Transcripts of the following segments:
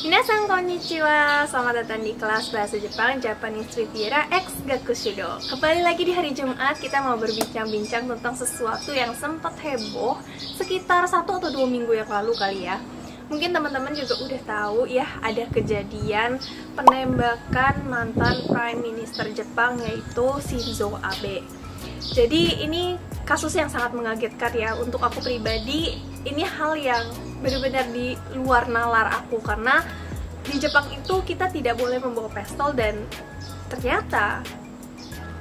Minasan konnichiwa, selamat datang di kelas bahasa Jepang Japanese Riviera X Gakushudo. Kembali lagi di hari Jumat, kita mau berbincang-bincang tentang sesuatu yang sempat heboh sekitar 1 atau 2 minggu yang lalu kali ya. Mungkin teman-teman juga udah tahu ya, ada kejadian penembakan mantan Prime Minister Jepang yaitu Shinzo Abe. Jadi ini kasus yang sangat mengagetkan ya. Untuk aku pribadi, ini hal yang benar-benar di luar nalar aku, karena di Jepang itu kita tidak boleh membawa pistol, dan ternyata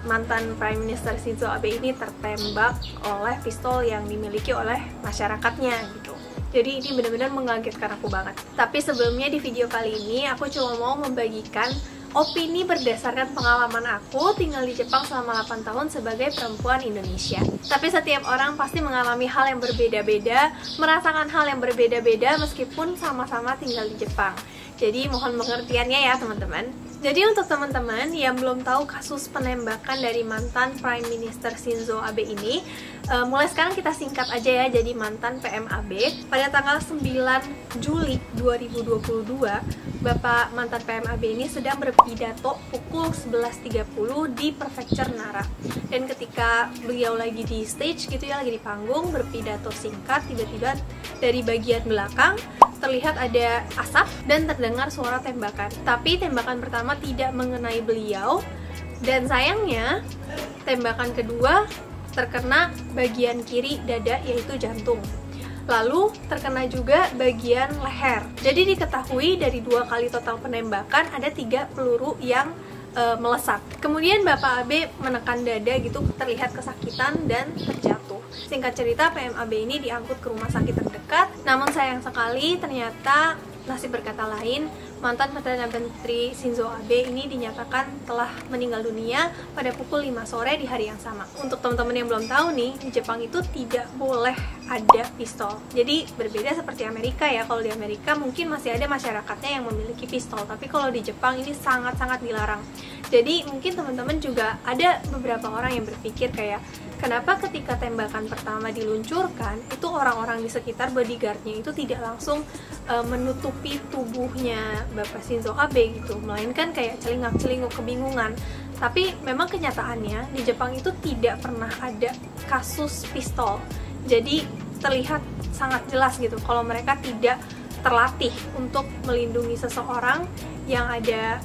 mantan Prime Minister Shinzo Abe ini tertembak oleh pistol yang dimiliki oleh masyarakatnya gitu. Jadi ini benar-benar mengagetkan aku banget. Tapi sebelumnya di video kali ini aku cuma mau membagikan opini berdasarkan pengalaman aku tinggal di Jepang selama 8 tahun sebagai perempuan Indonesia. Tapi setiap orang pasti mengalami hal yang berbeda-beda, merasakan hal yang berbeda-beda meskipun sama-sama tinggal di Jepang. Jadi mohon pengertiannya ya teman-teman. Jadi untuk teman-teman yang belum tahu kasus penembakan dari mantan Prime Minister Shinzo Abe ini, mulai sekarang kita singkat aja ya, jadi mantan PMAB. Pada tanggal 9 Juli 2022, Bapak mantan PMAB ini sedang berpidato pukul 11.30 di Prefecture Nara. Dan ketika beliau lagi di stage gitu ya, lagi di panggung berpidato singkat, tiba-tiba dari bagian belakang terlihat ada asap dan terdengar suara tembakan. Tapi tembakan pertama tidak mengenai beliau, dan sayangnya tembakan kedua terkena bagian kiri dada yaitu jantung. Lalu terkena juga bagian leher. Jadi diketahui dari 2 kali total penembakan ada 3 peluru yang melesat. Kemudian Bapak Abe menekan dada gitu, terlihat kesakitan dan terjatuh. Singkat cerita, PMAB ini diangkut ke rumah sakit terdekat. Namun sayang sekali ternyata nasib berkata lain, mantan Perdana Menteri Shinzo Abe ini dinyatakan telah meninggal dunia pada pukul 5 sore di hari yang sama. Untuk teman-teman yang belum tahu nih, di Jepang itu tidak boleh ada pistol. Jadi berbeda seperti Amerika ya. Kalau di Amerika mungkin masih ada masyarakatnya yang memiliki pistol, tapi kalau di Jepang ini sangat-sangat dilarang. Jadi mungkin teman-teman juga ada beberapa orang yang berpikir kayak, kenapa ketika tembakan pertama diluncurkan, itu orang-orang di sekitar bodyguardnya itu tidak langsung menutupi tubuhnya Bapak Shinzo Abe gitu, melainkan kayak celingak-celinguk kebingungan. Tapi memang kenyataannya di Jepang itu tidak pernah ada kasus pistol. Jadi terlihat sangat jelas gitu kalau mereka tidak terlatih untuk melindungi seseorang yang ada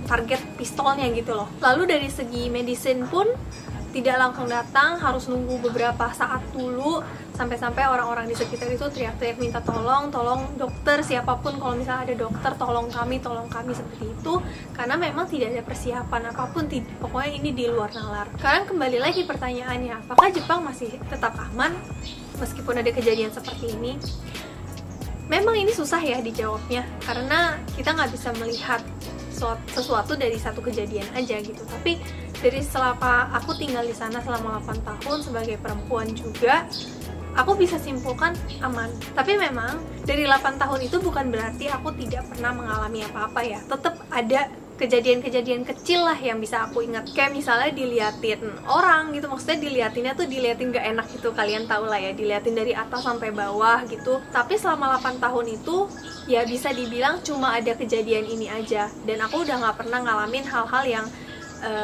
target pistolnya gitu loh. Lalu dari segi medicine pun tidak langsung datang, harus nunggu beberapa saat dulu, sampai-sampai orang-orang di sekitar itu teriak-teriak minta tolong dokter, siapapun kalau misalnya ada dokter tolong kami seperti itu, karena memang tidak ada persiapan apapun, pokoknya ini di luar nalar. Sekarang kembali lagi pertanyaannya, apakah Jepang masih tetap aman meskipun ada kejadian seperti ini? Memang ini susah ya dijawabnya, karena kita nggak bisa melihat sesuatu dari satu kejadian aja gitu. Tapi dari selama aku tinggal di sana selama 8 tahun sebagai perempuan juga, aku bisa simpulkan aman. Tapi memang dari 8 tahun itu bukan berarti aku tidak pernah mengalami apa-apa ya. Tetap ada kejadian-kejadian kecil lah yang bisa aku ingat. Kayak misalnya diliatin orang gitu, maksudnya diliatinnya tuh diliatin gak enak gitu, kalian tau lah ya, diliatin dari atas sampai bawah gitu. Tapi selama 8 tahun itu ya bisa dibilang cuma ada kejadian ini aja, dan aku udah gak pernah ngalamin hal-hal yang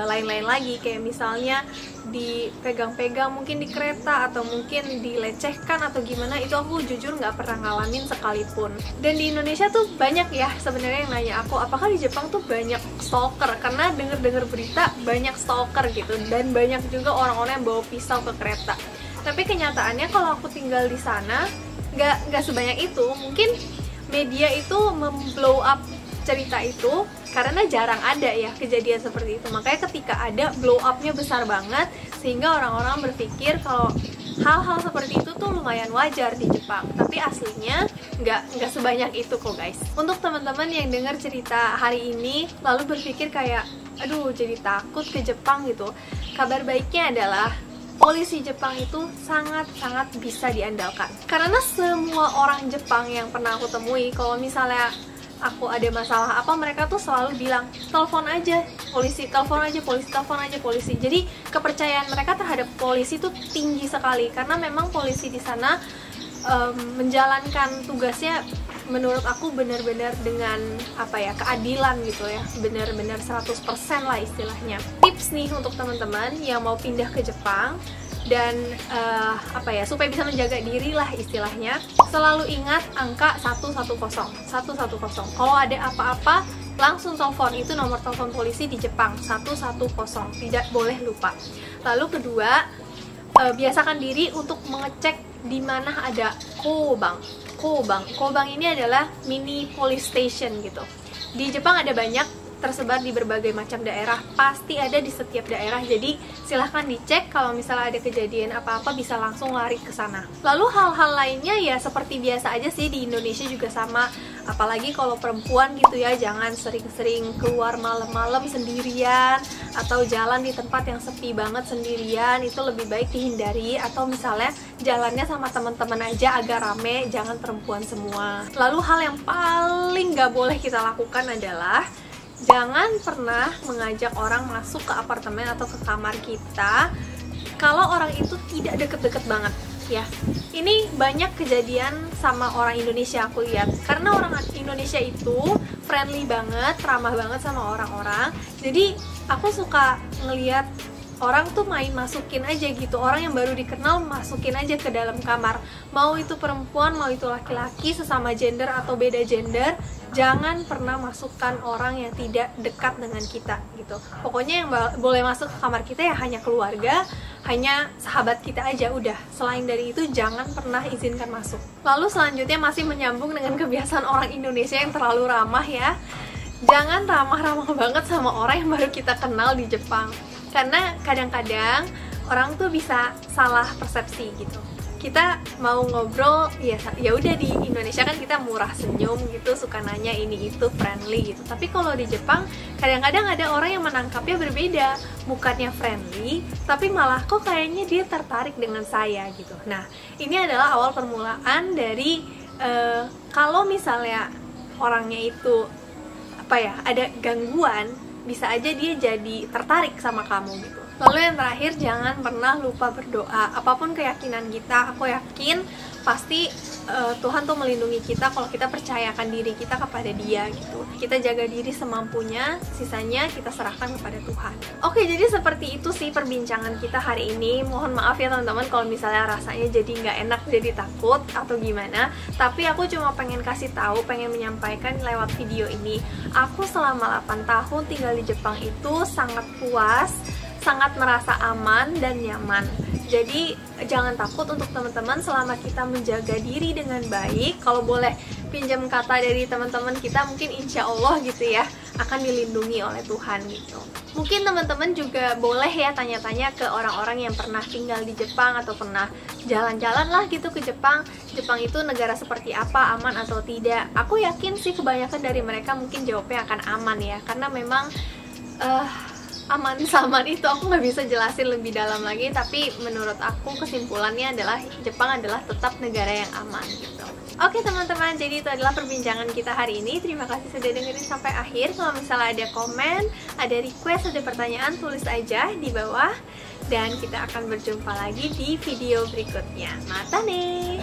lain-lain lagi, kayak misalnya dipegang-pegang mungkin di kereta, atau mungkin dilecehkan atau gimana, itu aku jujur nggak pernah ngalamin sekalipun. Dan di Indonesia tuh banyak ya sebenarnya yang nanya aku, apakah di Jepang tuh banyak stalker, karena denger-denger berita banyak stalker gitu, dan banyak juga orang-orang yang bawa pisau ke kereta. Tapi kenyataannya kalau aku tinggal di sana nggak sebanyak itu. Mungkin media itu memblow up cerita itu karena jarang ada ya kejadian seperti itu. Makanya ketika ada, blow up-nya besar banget, sehingga orang-orang berpikir kalau hal-hal seperti itu tuh lumayan wajar di Jepang. Tapi aslinya nggak sebanyak itu kok guys. Untuk teman-teman yang dengar cerita hari ini lalu berpikir kayak, aduh jadi takut ke Jepang gitu, kabar baiknya adalah polisi Jepang itu sangat-sangat bisa diandalkan. Karena semua orang Jepang yang pernah aku temui, kalau misalnya aku ada masalah apa, mereka tuh selalu bilang, telepon aja polisi, telepon aja polisi, telepon aja polisi. Jadi kepercayaan mereka terhadap polisi tuh tinggi sekali, karena memang polisi di sana menjalankan tugasnya menurut aku benar-benar dengan keadilan gitu ya, benar-benar 100% lah istilahnya. Tips nih untuk teman-teman yang mau pindah ke Jepang dan supaya bisa menjaga diri lah istilahnya, selalu ingat angka 110. Kalau ada apa-apa langsung telepon, itu nomor telepon polisi di Jepang, 110, tidak boleh lupa. Lalu kedua, biasakan diri untuk mengecek di mana ada koubang. Koubang ini adalah mini police station gitu. Di Jepang ada banyak, tersebar di berbagai macam daerah, pasti ada di setiap daerah. Jadi silahkan dicek, kalau misalnya ada kejadian apa-apa bisa langsung lari ke sana. Lalu hal-hal lainnya ya seperti biasa aja sih, di Indonesia juga sama. Apalagi kalau perempuan gitu ya, jangan sering-sering keluar malam-malam sendirian atau jalan di tempat yang sepi banget sendirian, itu lebih baik dihindari. Atau misalnya jalannya sama teman-teman aja agak rame, jangan perempuan semua. Lalu hal yang paling gak boleh kita lakukan adalah jangan pernah mengajak orang masuk ke apartemen atau ke kamar kita kalau orang itu tidak deket-deket banget ya. Ini banyak kejadian sama orang Indonesia aku lihat, karena orang Indonesia itu friendly banget, ramah banget sama orang-orang. Jadi aku suka ngeliat orang tuh main masukin aja gitu, orang yang baru dikenal masukin aja ke dalam kamar, mau itu perempuan, mau itu laki-laki, sesama gender atau beda gender, jangan pernah masukkan orang yang tidak dekat dengan kita gitu. Pokoknya yang boleh masuk ke kamar kita ya hanya keluarga, hanya sahabat kita aja, udah. Selain dari itu jangan pernah izinkan masuk. Lalu selanjutnya masih menyambung dengan kebiasaan orang Indonesia yang terlalu ramah ya, jangan ramah-ramah banget sama orang yang baru kita kenal di Jepang. Karena kadang-kadang orang tuh bisa salah persepsi gitu. Kita mau ngobrol, ya udah, di Indonesia kan kita murah senyum gitu, suka nanya ini itu, friendly gitu. Tapi kalau di Jepang kadang-kadang ada orang yang menangkapnya berbeda, bukannya friendly, tapi malah kok kayaknya dia tertarik dengan saya gitu. Nah, ini adalah awal permulaan dari kalau misalnya orangnya itu ada gangguan, bisa aja dia jadi tertarik sama kamu gitu. Lalu yang terakhir, jangan pernah lupa berdoa. Apapun keyakinan kita, aku yakin pasti Tuhan tuh melindungi kita kalau kita percayakan diri kita kepada Dia gitu. Kita jaga diri semampunya, sisanya kita serahkan kepada Tuhan. Oke, jadi seperti itu sih perbincangan kita hari ini. Mohon maaf ya teman-teman kalau misalnya rasanya jadi nggak enak, jadi takut atau gimana. Tapi aku cuma pengen kasih tahu, pengen menyampaikan lewat video ini. Aku selama 8 tahun tinggal di Jepang itu sangat puas, sangat merasa aman dan nyaman. Jadi jangan takut untuk teman-teman, selama kita menjaga diri dengan baik. Kalau boleh pinjam kata dari teman-teman kita, mungkin insya Allah gitu ya akan dilindungi oleh Tuhan gitu. Mungkin teman-teman juga boleh ya tanya-tanya ke orang-orang yang pernah tinggal di Jepang atau pernah jalan-jalan lah gitu ke Jepang. Jepang itu negara seperti apa, aman atau tidak? Aku yakin sih kebanyakan dari mereka mungkin jawabnya akan aman ya, karena memang aman sama itu aku nggak bisa jelasin lebih dalam lagi, tapi menurut aku kesimpulannya adalah Jepang adalah tetap negara yang aman gitu. Oke teman-teman, jadi itu adalah perbincangan kita hari ini. Terima kasih sudah dengerin sampai akhir. Kalau misalnya ada komen, ada request, ada pertanyaan, tulis aja di bawah. Dan kita akan berjumpa lagi di video berikutnya. Mata nih!